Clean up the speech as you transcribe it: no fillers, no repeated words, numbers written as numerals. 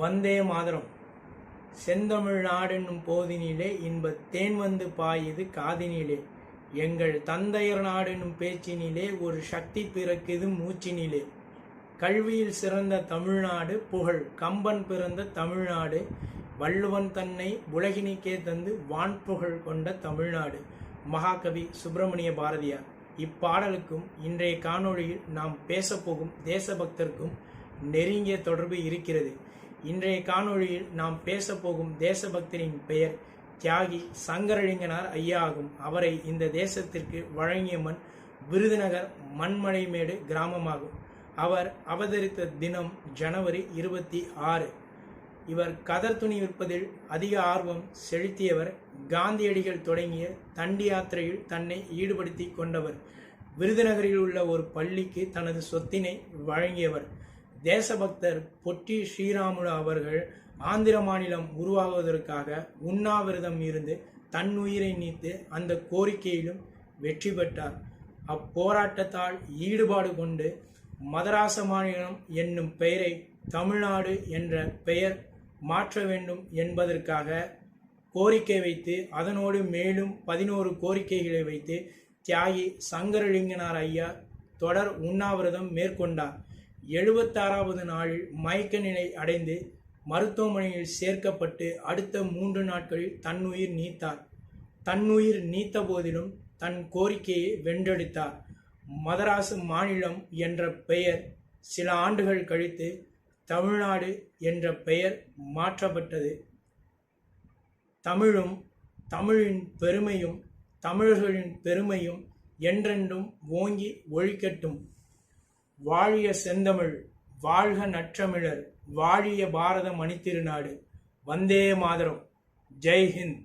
வந்தே மாதரம். செந்தமிழ் நாடென்னும் போதினிலே இன்பத் தேன் வந்து பாயுது காதினிலே. எங்கள் தந்தையர் நாடென்னும் பேச்சினிலே ஒரு சக்தி பிறக்குது மூச்சினிலே. கல்வியில் சிறந்த தமிழ்நாடு, புகழ் கம்பன் பிறந்த தமிழ்நாடு, வள்ளுவன் தன்னை உலகினிக்கே தந்து வான்புகழ் கொண்ட தமிழ்நாடு. மகாகவி சுப்பிரமணிய பாரதியார். இப்பாடலுக்கும் இன்றைய காணொளியில் நாம் பேசப்போகும் தேசபக்தருக்கும் நெருங்கிய தொடர்பு இருக்கிறது. இன்றைய காணொளியில் நாம் பேசப்போகும் தேசபக்தரின் பெயர் தியாகி சங்கரலிங்கனார் ஐயா ஆகும். அவரை இந்த தேசத்திற்கு வழங்கிய மண் விருதுநகர் மண்மலைமேடு கிராமமாகும். அவர் அவதரித்த தினம் ஜனவரி 26. இவர் கதர் துணி விற்பதில் அதிக ஆர்வம் செலுத்தியவர். காந்தியடிகள் தொடங்கிய தண்டி யாத்திரையில் தன்னை ஈடுபடுத்தி கொண்டவர். விருதுநகரில் உள்ள ஒரு பள்ளிக்கு தனது சொத்தினை வழங்கியவர். தேசபக்தர் பொட்டி ஸ்ரீராமுலு அவர்கள் ஆந்திர மாநிலம் உருவாகுவதற்காக உண்ணாவிரதம் இருந்து தன்னுயிரை நீத்து அந்த கோரிக்கையிலும் வெற்றி பெற்றார். அப்போராட்டத்தால் ஈடுபாடு கொண்டு மதராச மாநிலம் என்னும் பெயரை தமிழ்நாடு என்ற பெயர் மாற்ற வேண்டும் என்பதற்காக கோரிக்கை வைத்து அதனோடு மேலும் 11 கோரிக்கைகளை வைத்து தியாகி சங்கரலிங்கனார் ஐயா தொடர் உண்ணாவிரதம் மேற்கொண்டார். 76வது நாளில் மயக்க நிலை அடைந்து மருத்துவமனையில் சேர்க்கப்பட்டு அடுத்த 3 நாட்களில் தன்னுயிர் நீத்தார். தன்னுயிர் நீத்த போதிலும் தன் கோரிக்கையை வென்றெடுத்தார். மதராசு மாநிலம் என்ற பெயர் சில ஆண்டுகள் கழித்து தமிழ்நாடு என்ற பெயர் மாற்றப்பட்டது. தமிழும் தமிழின் பெருமையும் தமிழர்களின் பெருமையும் என்றென்றும் ஓங்கி ஒழிக்கட்டும். வாழிய செந்தமிழ், வாழ்க நற்றமிழர், வாழிய பாரத மணித்திருநாடு. வந்தே மாதரம். ஜெய் ஹிந்த்.